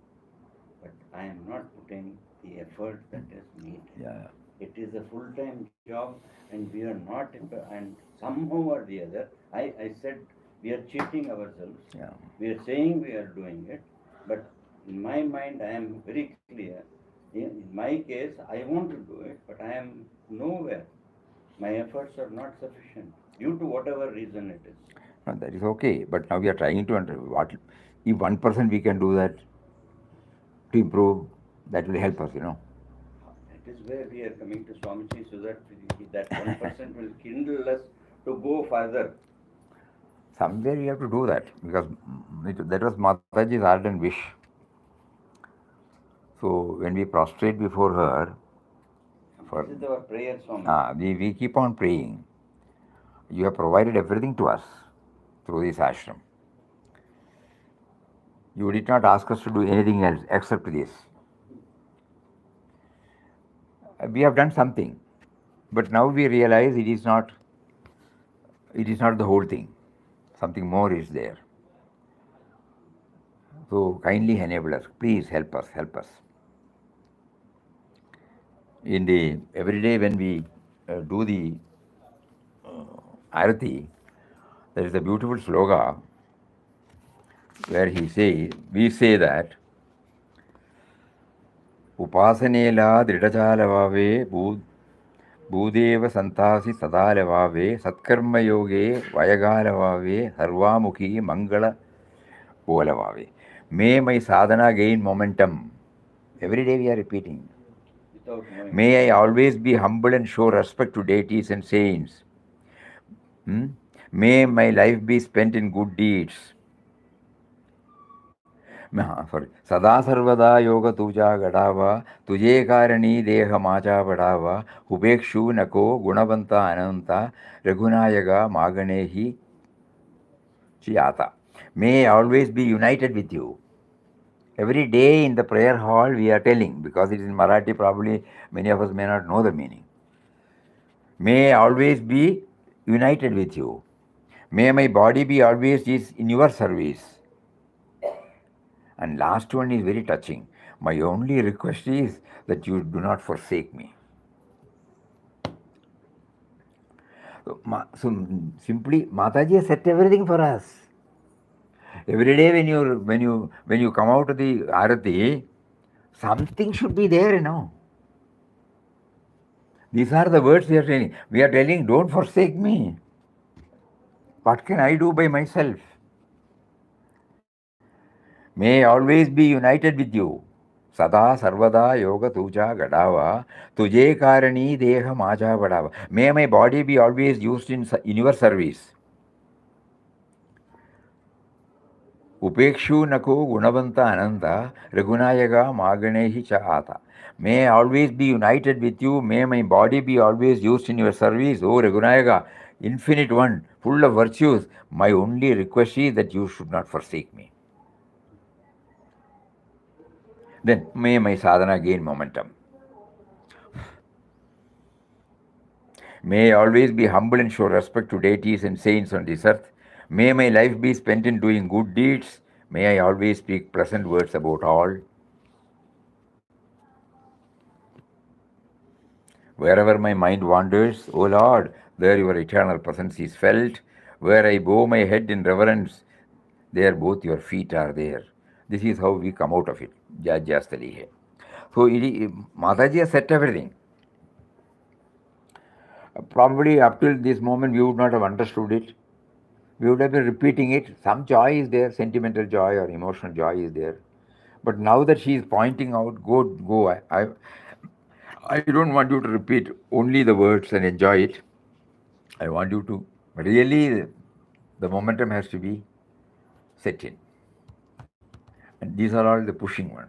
Speaker 8: But I am not putting the effort that is needed.
Speaker 1: Yeah.
Speaker 8: It is a full-time job, and we are not, and somehow or the other, I said we are cheating ourselves.
Speaker 1: Yeah.
Speaker 8: We are saying we are doing it, but in my mind, I am very clear. In my case, I want to do it, but I am nowhere. My efforts are not sufficient due to whatever reason it is.
Speaker 1: No, that is okay. But now we are trying to what if 1% we can do that to improve, that will help us.
Speaker 8: That is where we are coming to Swamiji so that that 1% will kindle us to go further.
Speaker 1: Somewhere we have to do that because that was Mataji's ardent wish. So when we prostrate before her, for
Speaker 8: This is our prayer, Swamiji.
Speaker 1: we keep on praying. You have provided everything to us through this ashram. You did not ask us to do anything else except this. We have done something, but now we realize it is not the whole thing. Something more is there. So kindly enable us. Please help us. Help us. In the every day when we do the arati, there is a beautiful sloga where we say that Upasanela dridachalavave Bhudeva santasi sadalavave Satkarma yoge Vayagalavave Sarvamukhi Mangala Polavave. May my sadhana gain momentum. Every day we are repeating.
Speaker 8: Without knowing.
Speaker 1: May I always be humble and show respect to deities and saints. May my life be spent in good deeds. Sorry. Sada sarvada yoga tuja gadava, tuje karani deha macha badava, upekshu nako gunavanta ananta, ragunayaga maganehi chiyata. May I always be united with you. Every day in the prayer hall we are telling, because it is in Marathi, probably many of us may not know the meaning. May I always be united with you. May my body be always is in your service. And last one is very touching. My only request is that you do not forsake me. So simply, Mataji has set everything for us. Every day when you come out of the arati, something should be there. These are the words we are telling. We are telling, don't forsake me. What can I do by myself? May I always be united with you. Sada sarvada yoga tuja gadava, tuje karani deha maja badava. May my body be always used in your service. Upekshu nako gunavanta ananta, ragunayaga maganehi cha ata. May I always be united with you. May my body be always used in your service. O Ragunayaga, infinite one, full of virtues. My only request is that you should not forsake me. Then may my sadhana gain momentum. May I always be humble and show respect to deities and saints on this earth. May my life be spent in doing good deeds. May I always speak pleasant words about all. Wherever my mind wanders, O Lord, there your eternal presence is felt. Where I bow my head in reverence, there both your feet are there. This is how we come out of it. Jajjastali hai. So Mataji has set everything. Probably up till this moment we would not have understood it. We would have been repeating it. Some joy is there, sentimental joy or emotional joy is there. But now that she is pointing out, go. I don't want you to repeat only the words and enjoy it. I want you to really, the momentum has to be set in. And these are all the pushing ones.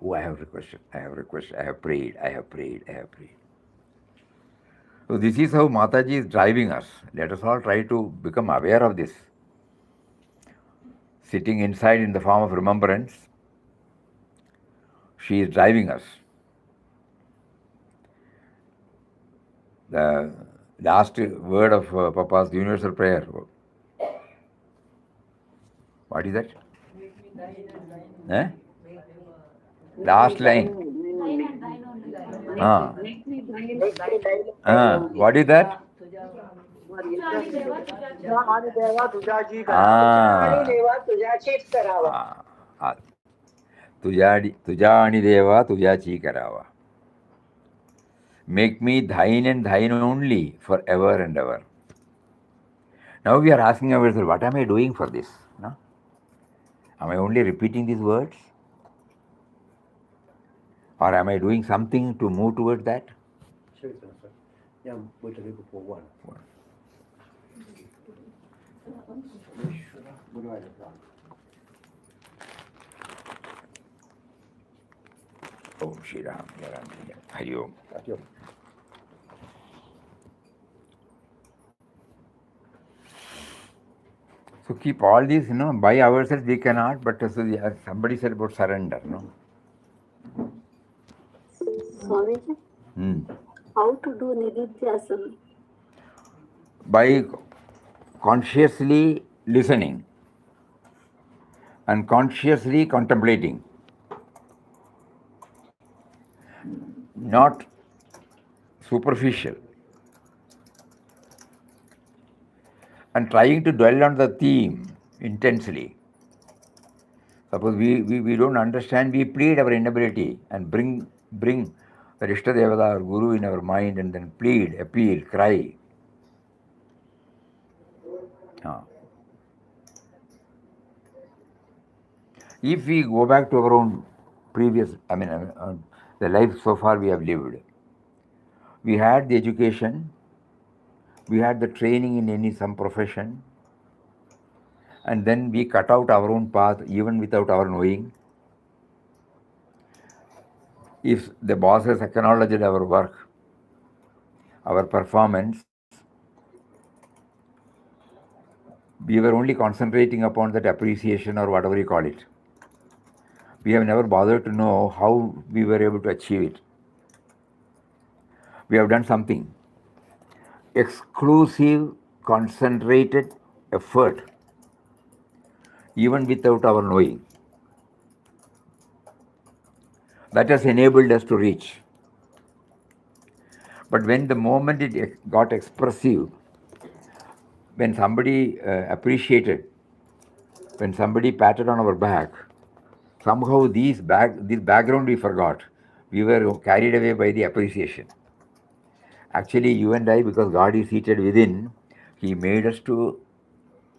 Speaker 1: Oh, I have requested, I have requested, I have prayed, I have prayed, I have prayed. So this is how Mataji is driving us. Let us all try to become aware of this. Sitting inside in the form of remembrance, she is driving us. The last word of Papa's universal prayer. What is that? Eh? Last line. What is that?
Speaker 5: आणि देवा तुझ्याची
Speaker 3: आणि
Speaker 1: Ah,
Speaker 3: देवा तुझ्याचीच करावा.
Speaker 1: ah, तुझ्या आणि देवा तुझ्याची करावा. Make me thine and thine only forever and ever. Now we are asking ourselves, what am I doing for this? No? Am I only repeating these words? Or am I doing something to move towards that? Om Shri Ram, Hari Om. So keep all these, by ourselves we cannot, but somebody said about surrender, no?
Speaker 2: Swamiji, how to do nididhyasana?
Speaker 1: By consciously listening and consciously contemplating, not superficial, and trying to dwell on the theme intensely. Suppose we don't understand, we plead our inability and bring the Ishta Devata or Guru in our mind and then plead, appeal, cry. If we go back to our own previous, the life so far we have lived, we had the education, we had the training in some profession, and then we cut out our own path even without our knowing. If the bosses acknowledged our work, our performance, we were only concentrating upon that appreciation or whatever you call it. We have never bothered to know how we were able to achieve it. We have done something. Exclusive, concentrated effort, even without our knowing. That has enabled us to reach. But when the moment it got expressive, when somebody appreciated, when somebody patted on our back, somehow this background we forgot. We were carried away by the appreciation. Actually, you and I, because God is seated within, He made us to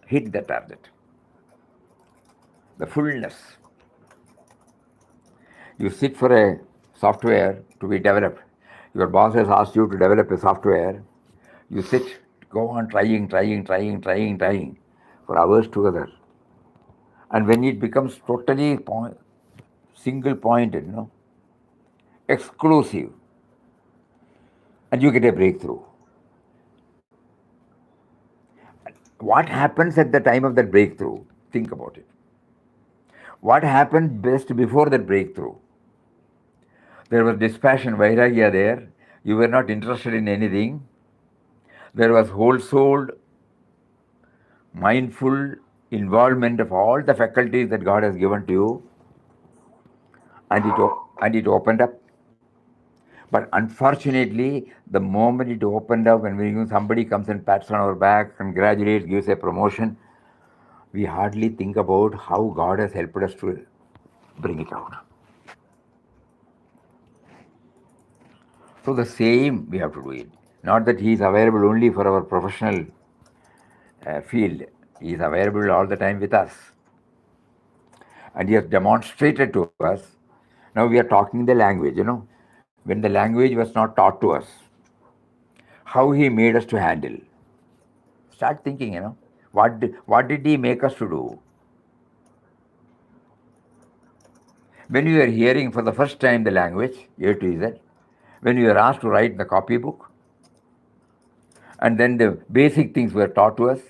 Speaker 1: hit the target, the fullness. You sit for a software to be developed. Your boss has asked you to develop a software. You sit, go on trying for hours together. And when it becomes totally single pointed, exclusive, and you get a breakthrough. What happens at the time of that breakthrough? Think about it. What happened best before that breakthrough? There was dispassion, vairagya there. You were not interested in anything. There was whole-souled, mindful involvement of all the faculties that God has given to you, and it opened up. But unfortunately, the moment it opened up, when somebody comes and pats on our back, congratulates, gives a promotion, we hardly think about how God has helped us to bring it out. So the same we have to do it. Not that He is available only for our professional field. He is available all the time with us. And He has demonstrated to us. Now we are talking the language, when the language was not taught to us, how He made us to handle. Start thinking, what did He make us to do? When you are hearing for the first time the language, A to Z, when you are asked to write the copybook, and then the basic things were taught to us.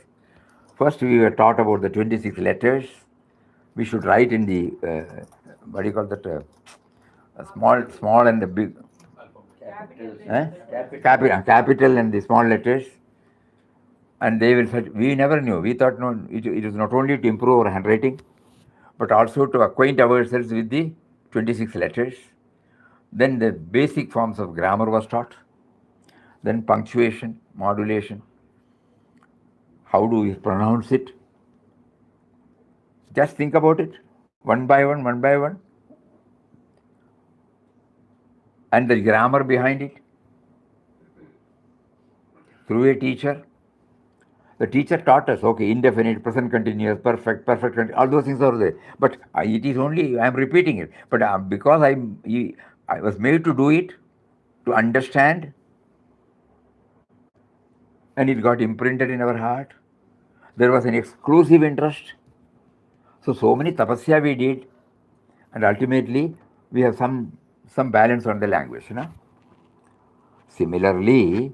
Speaker 1: First, we were taught about the 26 letters. We should write in the, what do you call that, small and the big, capital and the small letters. And they will say, we never knew. We thought no, it is not only to improve our handwriting, but also to acquaint ourselves with the 26 letters. Then the basic forms of grammar was taught. Then punctuation, modulation, how do we pronounce it? Just think about it, one by one, one by one. And the grammar behind it through a teacher. The teacher taught us, okay, indefinite, present continuous, perfect, all those things are there. But it is only, I am repeating it. But because I was made to do it, to understand, and it got imprinted in our heart. There was an exclusive interest. So many tapasya we did, and ultimately we have some balance on the language. Similarly,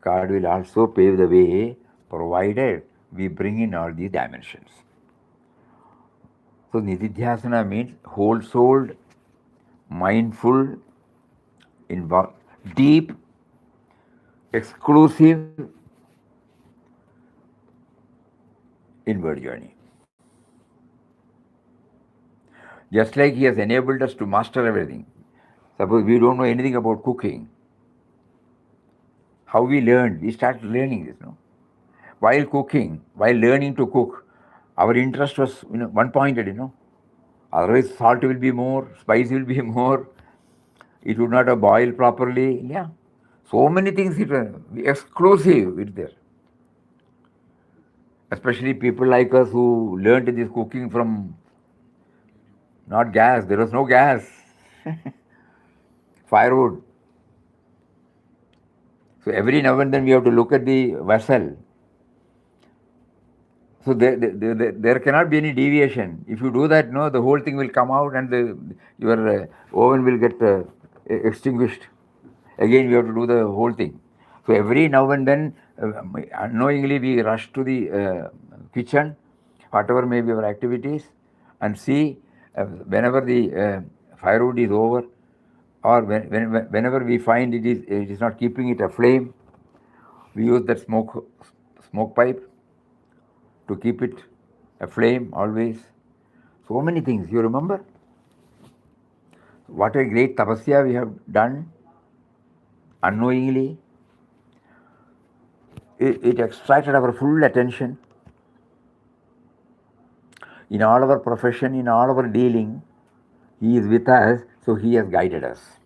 Speaker 1: God will also pave the way, provided we bring in all these dimensions. So nididhyasana means whole-souled, mindful, deep, exclusive inward journey. Just like he has enabled us to master everything. Suppose we don't know anything about cooking. How we learned? We started learning this, While cooking, while learning to cook, our interest was one-pointed, Otherwise, salt will be more, spice will be more. It would not have boiled properly. Yeah. So many things exclusive with there. Especially people like us who learned this cooking from not gas. There was no gas. Firewood. So every now and then we have to look at the vessel. So there cannot be any deviation. If you do that, the whole thing will come out and your oven will get extinguished. Again, we have to do the whole thing. So every now and then, unknowingly, we rush to the kitchen, whatever may be our activities, and see whenever the firewood is over, or whenever we find it is not keeping it aflame, we use that smoke pipe to keep it aflame always. So many things. You remember? What a great tapasya we have done unknowingly. It extracted our full attention in all our profession, in all our dealing. He is with us, so he has guided us.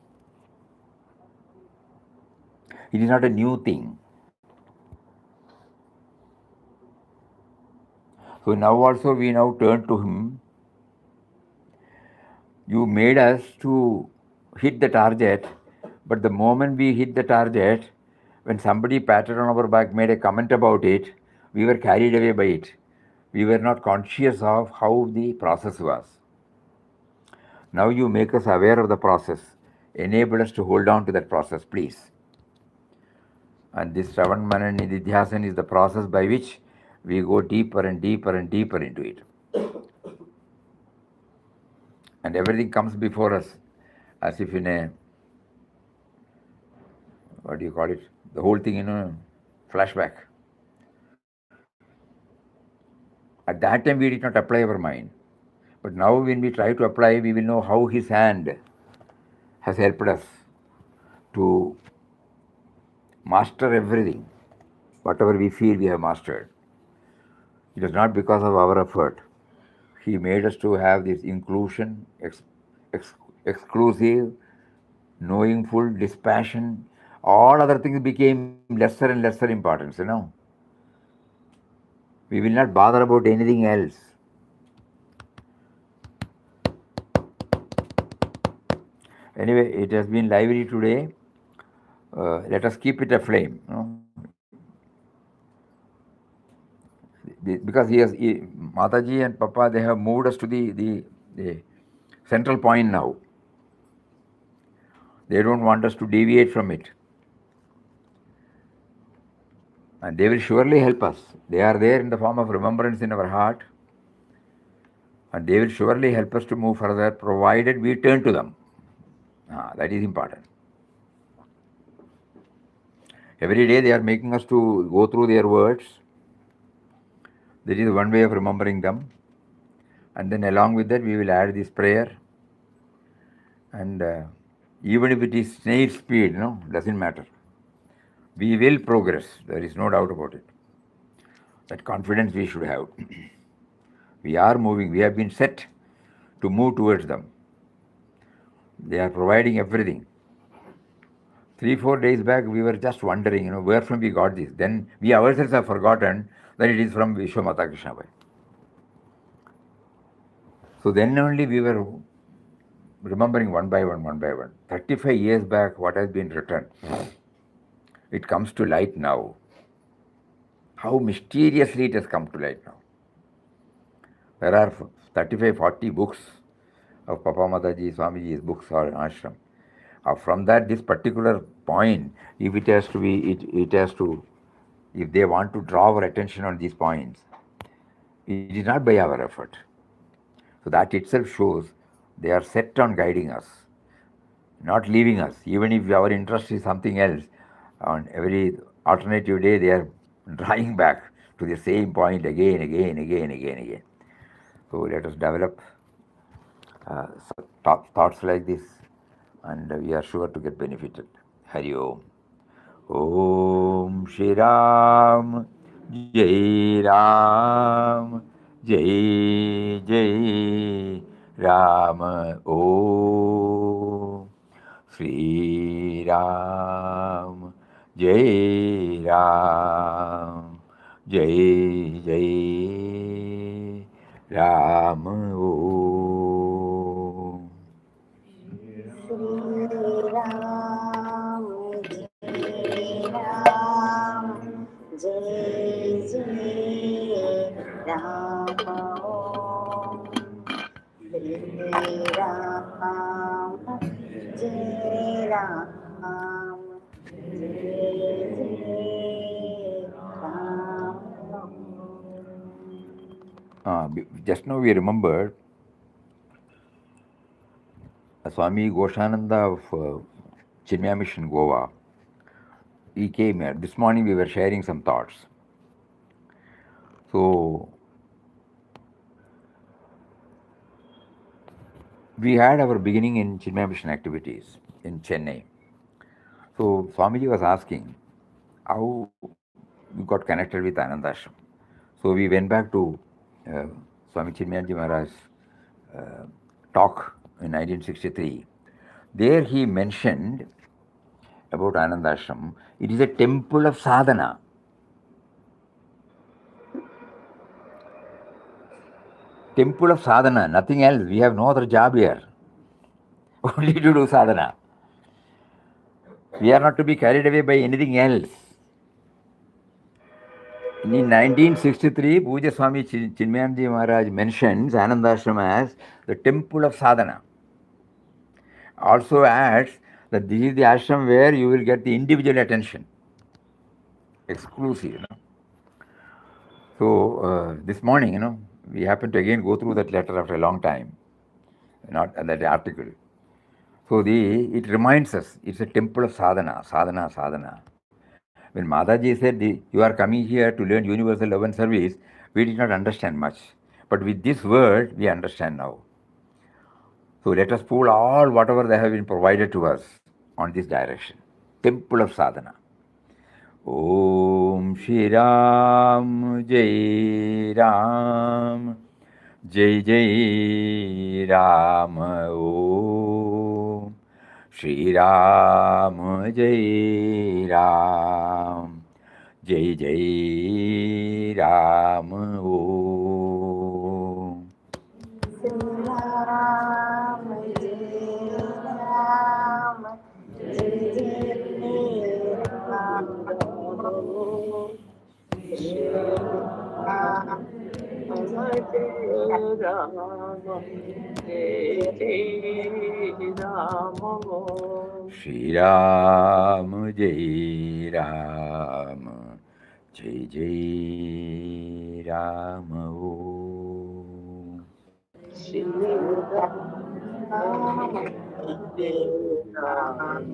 Speaker 1: It is not a new thing. So now also we now turn to him. You made us to hit the target, but the moment we hit the target, when somebody patted on our back, made a comment about it, we were carried away by it. We were not conscious of how the process was. Now you make us aware of the process. Enable us to hold on to that process, please. And this Shravan Manan Nididhyasan is the process by which we go deeper and deeper and deeper into it. And everything comes before us as if in a, what do you call it? The whole thing in a flashback. At that time we did not apply our mind. But now when we try to apply, we will know how his hand has helped us to master everything. Whatever we feel we have mastered. It is not because of our effort. He made us to have this inclusion, exclusive, knowingful, dispassion. All other things became lesser and lesser importance, We will not bother about anything else. Anyway, it has been lively today. Let us keep it aflame. Because Mataji and Papa, they have moved us to the central point now. They don't want us to deviate from it. And they will surely help us. They are there in the form of remembrance in our heart. And they will surely help us to move further, provided we turn to them. That is important. Every day they are making us to go through their words. That is one way of remembering them. And then along with that, we will add this prayer. And even if it is snail speed, doesn't matter. We will progress. There is no doubt about it. That confidence we should have. We are moving. We have been set to move towards them. They are providing everything. 3-4 days back, we were just wondering, where from we got this. Then we ourselves have forgotten that it is from Vishwamata Krishna Bhai. So then only we were remembering one by one, 35 years back, what has been written. It comes to light now. How mysteriously it has come to light now. There are 35, 40 books of Papa Mataji, Swamiji's books or ashram. From that, this particular point, if it has to be, it has to, if they want to draw our attention on these points, it is not by our effort. So that itself shows they are set on guiding us, not leaving us. Even if our interest is something else, on every alternative day, they are drawing back to the same point again. So let us develop thoughts like this, and we are sure to get benefited. Hari Om. Om Shri Ram, Jai Ram, Jai Jai Ram. Om Shri Ram, Jai Ram, Jai Jai Ram. Om. Just now we remembered Swami Goshananda of Chinmaya Mission Goa. He came here. This morning we were sharing some thoughts. So we had our beginning in Chinmaya Mission activities in Chennai. So Swamiji was asking how we got connected with Ananda Ashram. So we went back to Swami Chinmayanji Maharaj's talk in 1963. There he mentioned about Ananda Ashram. It is a temple of sadhana. Temple of sadhana, nothing else. We have no other job here. Only to do sadhana. We are not to be carried away by anything else. In 1963, Puja Swami Chinmayanji Maharaj mentions Ananda Ashram as the temple of sadhana. Also adds that this is the ashram where you will get the individual attention. Exclusive, So this morning, we happened to again go through that letter after a long time, not that article. So it reminds us, it's a temple of sadhana, sadhana, sadhana. When Mataji said, you are coming here to learn universal love and service, we did not understand much. But with this word, we understand now. So let us pull all whatever they have been provided to us on this direction. Temple of sadhana. Om Shri Ram, Jai Ram, Jai Jai Ram. Om Shri Ram, Jai Ram, Jai Jai Ram. Om Shri Ram, Jai Ram, Jai Shri Ram, Jai Ram, Jai Jai Ram. Om Shri Ram, Jai Ram,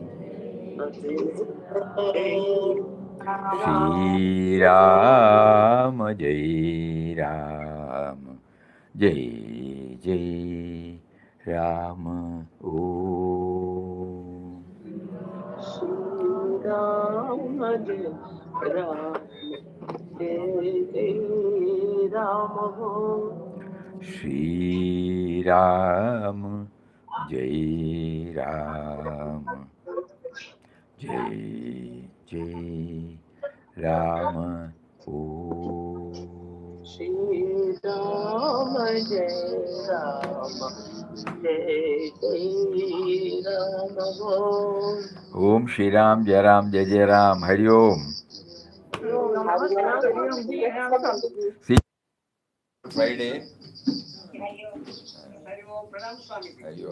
Speaker 1: Shri Ram, Jai Ram, Jai Jai Ram. Om.
Speaker 3: Shri Ram Jai Ram Jai Jai Ram
Speaker 1: Shri Ram, Jai Ram, Jai Jai Ram. Om.
Speaker 3: Shri Ram Jai Ram Jai Jai Ram
Speaker 1: Om Shri Ram, Jai Ram, Jai Jai Ram. Hari Om. See you Friday. Hari Om,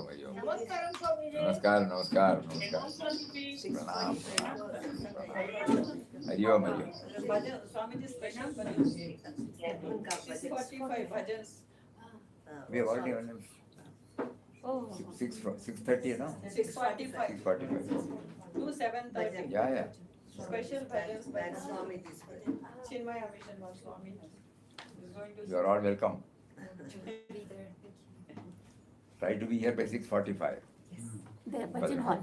Speaker 1: Hari Om. Namaskar, namaskar, namaskar. Pranam, pranam. Hari Om, Hari Om. We have already on them. 6:30, no? 6:45. 6:45.
Speaker 6: To 7:30.
Speaker 1: Yeah.
Speaker 6: Special bhajans by Swamiji's bhajan. Chinmaya Mission was Swami is going to.
Speaker 1: You are all welcome. Try to be here by 6:45.
Speaker 4: The bhajan hall.